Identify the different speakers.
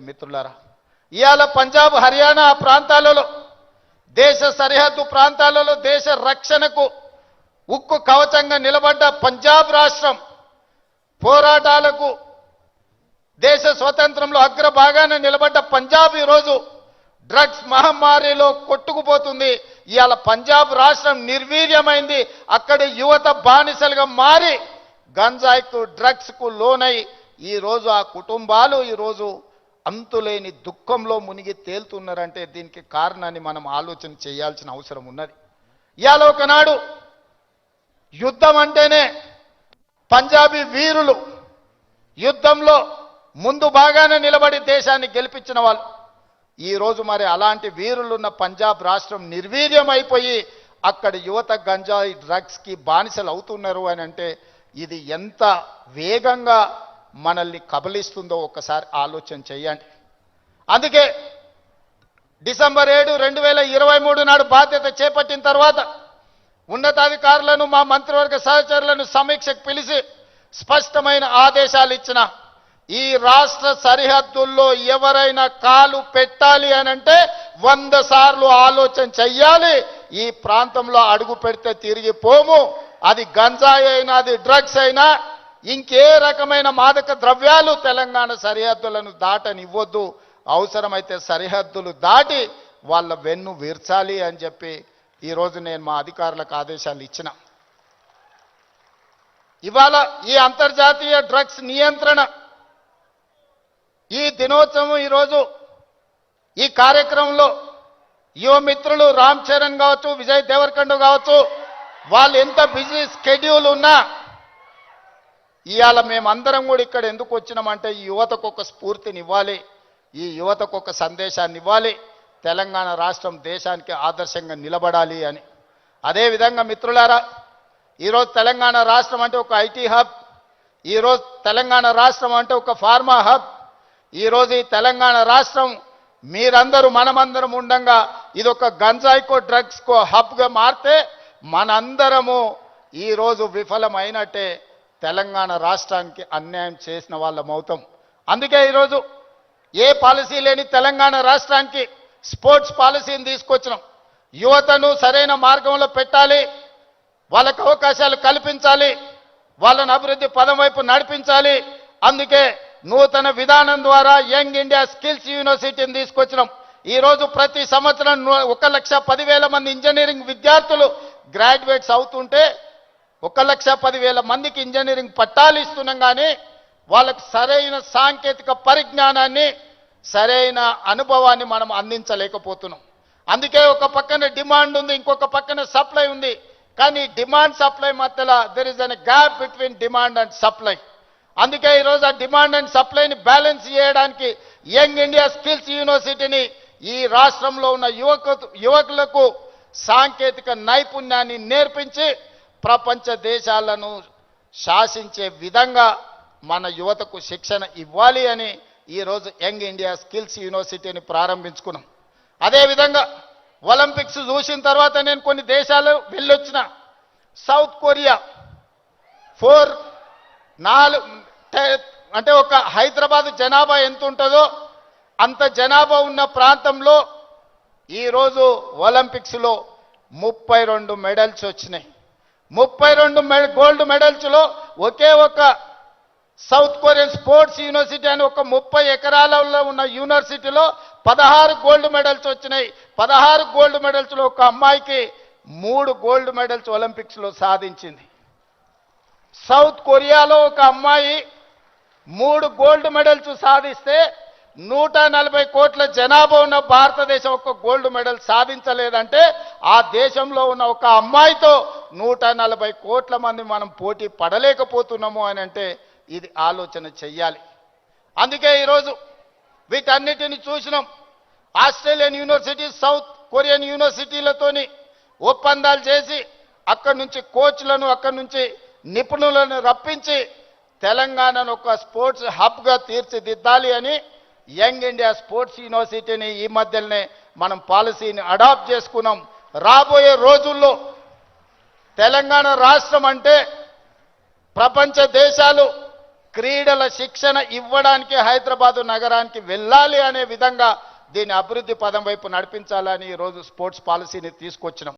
Speaker 1: మిత్రులారా, ఇవాళ పంజాబ్ హర్యానా ప్రాంతాలలో దేశ సరిహద్దు ప్రాంతాలలో దేశ రక్షణకు ఉక్కు కవచంగా నిలబడ్డ పంజాబ్ రాష్ట్రం పోరాటాలకు దేశ స్వతంత్రంలో అగ్రభాగాన నిలబడ్డ పంజాబ్ ఈరోజు డ్రగ్స్ మహమ్మారిలో కొట్టుకుపోతుంది. ఇవాళ పంజాబ్ రాష్ట్రం నిర్వీర్యమైంది. అక్కడి యువత బానిసలుగా మారి గంజాయికు డ్రగ్స్కు లోనై ఈరోజు ఆ కుటుంబాలు ఈరోజు అంతులేని దుఃఖంలో మునిగి తేలుతున్నారంటే దీనికి కారణాన్ని మనం ఆలోచన చేయాల్సిన అవసరం ఉన్నది. ఇవాళ ఒకనాడు యుద్ధం అంటేనే పంజాబీ వీరులు యుద్ధంలో ముందు బాగానే నిలబడి దేశాన్ని గెలిపించిన వాళ్ళు. ఈరోజు మరి అలాంటి వీరులున్న పంజాబ్ రాష్ట్రం నిర్వీర్యం అయిపోయి అక్కడ యువత గంజాయి డ్రగ్స్కి బానిసలు అవుతున్నారు అని అంటే ఇది ఎంత వేగంగా మనల్ని కబలిస్తుందో ఒక్కసారి ఆలోచన చేయండి. అందుకే డిసెంబర్ 7, 2023 నాడు బాధ్యత చేపట్టిన తర్వాత ఉన్నతాధికారులను మా మంత్రివర్గ సహచరులను సమీక్షకు పిలిచి స్పష్టమైన ఆదేశాలు ఇచ్చిన. ఈ రాష్ట్ర సరిహద్దుల్లో ఎవరైనా కాలు పెట్టాలి అని అంటే 100 సార్లు ఆలోచన చెయ్యాలి. ఈ ప్రాంతంలో అడుగు పెడితే తిరిగి పోము. అది గంజాయి అయినా అది డ్రగ్స్ అయినా ఇంకే రకమైన మాదక ద్రవ్యాలు తెలంగాణ సరిహద్దులను దాటనివ్వద్దు. అవసరమైతే సరిహద్దులు దాటి వాళ్ళ వెన్ను విర్చాలి అని చెప్పి ఈరోజు నేను మా అధికారులకు ఆదేశాలు ఇచ్చిన. ఇవాళ ఈ అంతర్జాతీయ డ్రగ్స్ నియంత్రణ ఈ దినోత్సవం ఈరోజు ఈ కార్యక్రమంలో యువ మిత్రులు రామ్ చరణ్ కావచ్చు, విజయ్ దేవరకొండ కావచ్చు, వాళ్ళు ఎంత బిజీ స్కెడ్యూల్ ఉన్నా ఇవాళ మేమందరం కూడా ఇక్కడ ఎందుకు వచ్చినామంటే ఈ యువతకు ఒక స్ఫూర్తిని ఇవ్వాలి, ఈ యువతకు ఒక సందేశాన్ని ఇవ్వాలి, తెలంగాణ రాష్ట్రం దేశానికి ఆదర్శంగా నిలబడాలి అని. అదేవిధంగా మిత్రులారా, ఈరోజు తెలంగాణ రాష్ట్రం అంటే ఒక ఐటీ హబ్, ఈరోజు తెలంగాణ రాష్ట్రం అంటే ఒక ఫార్మా హబ్, ఈరోజు ఈ తెలంగాణ రాష్ట్రం మీరందరూ మనమందరం ఉండంగా ఇది ఒక గంజాయికో డ్రగ్స్కో హబ్గా మారితే మనందరము ఈరోజు విఫలమైనట్టే, తెలంగాణ రాష్ట్రానికి అన్యాయం చేసిన వాళ్ళం అవుతాం. అందుకే ఈరోజు ఏ పాలసీ లేని తెలంగాణ రాష్ట్రానికి స్పోర్ట్స్ పాలసీని తీసుకొచ్చినాం. యువతను సరైన మార్గంలో పెట్టాలి, వాళ్ళకు అవకాశాలు కల్పించాలి, వాళ్ళని అభివృద్ధి పదం వైపు నడిపించాలి. అందుకే నూతన విధానం ద్వారా యంగ్ ఇండియా స్కిల్స్ యూనివర్సిటీని తీసుకొచ్చినాం. ఈరోజు ప్రతి సంవత్సరం 1,10,000 మంది ఇంజనీరింగ్ విద్యార్థులు గ్రాడ్యుయేట్స్ అవుతుంటే 1,10,000 మందికి ఇంజనీరింగ్ పట్టాలు ఇస్తున్నాం. కానీ వాళ్ళకి సరైన సాంకేతిక పరిజ్ఞానాన్ని సరైన అనుభవాన్ని మనం అందించలేకపోతున్నాం. అందుకే ఒక పక్కన డిమాండ్ ఉంది, ఇంకొక పక్కన సప్లై ఉంది. కానీ డిమాండ్ సప్లై మధ్యలో there is an gap between demand and supply. అందుకే ఈరోజు ఆ డిమాండ్ అండ్ సప్లైని బ్యాలెన్స్ చేయడానికి యంగ్ ఇండియా స్కిల్స్ యూనివర్సిటీని ఈ రాష్ట్రంలో ఉన్న యువకులకు సాంకేతిక నైపుణ్యాన్ని నేర్పించి ప్రపంచ దేశాలను శాసించే విధంగా మన యువతకు శిక్షణ ఇవ్వాలి అని ఈరోజు యంగ్ ఇండియా స్కిల్స్ యూనివర్సిటీని ప్రారంభించుకున్నాం. అదేవిధంగా ఒలింపిక్స్ చూసిన తర్వాత నేను కొన్ని దేశాలు వెళ్ళొచ్చిన. సౌత్ కొరియా 4 అంటే ఒక హైదరాబాద్ జనాభా ఎంత ఉంటుందో అంత జనాభా ఉన్న ప్రాంతంలో ఈరోజు ఒలింపిక్స్లో 32 మెడల్స్ వచ్చినాయి. 32 గోల్డ్ మెడల్స్లో ఒకే ఒక సౌత్ కొరియన్ స్పోర్ట్స్ యూనివర్సిటీ అని ఒక 30 ఎకరాలలో ఉన్న యూనివర్సిటీలో 16 గోల్డ్ మెడల్స్ వచ్చినాయి. 16 గోల్డ్ మెడల్స్లో ఒక అమ్మాయికి 3 గోల్డ్ మెడల్స్ ఒలింపిక్స్లో సాధించింది. సౌత్ కొరియాలో ఒక అమ్మాయి 3 గోల్డ్ మెడల్స్ సాధిస్తే 140 కోట్ల జనాభా ఉన్న భారతదేశం ఒక గోల్డ్ మెడల్ సాధించలేదంటే ఆ దేశంలో ఉన్న ఒక అమ్మాయితో 140 కోట్ల మంది మనం పోటీ పడలేకపోతున్నాము అని అంటే ఇది ఆలోచన చెయ్యాలి. అందుకే ఈరోజు వీటన్నిటిని చూసినాం. ఆస్ట్రేలియన్ యూనివర్సిటీ, సౌత్ కొరియన్ యూనివర్సిటీలతోని ఒప్పందాలు చేసి అక్కడి నుంచి కోచ్లను అక్కడి నుంచి నిపుణులను రప్పించి తెలంగాణను ఒక స్పోర్ట్స్ హబ్గా తీర్చిదిద్దాలి అని యంగ్ ఇండియా స్పోర్ట్స్ యూనివర్సిటీని ఈ మధ్యనే మనం పాలసీని అడాప్ట్ చేసుకున్నాం. రాబోయే రోజుల్లో తెలంగాణ రాష్ట్రం అంటే ప్రపంచ దేశాలు క్రీడల శిక్షణ ఇవ్వడానికి హైదరాబాదు నగరానికి వెళ్ళాలి అనే విధంగా దీన్ని అభివృద్ధి పదం వైపు నడిపించాలని ఈరోజు స్పోర్ట్స్ పాలసీని తీసుకొచ్చినాం.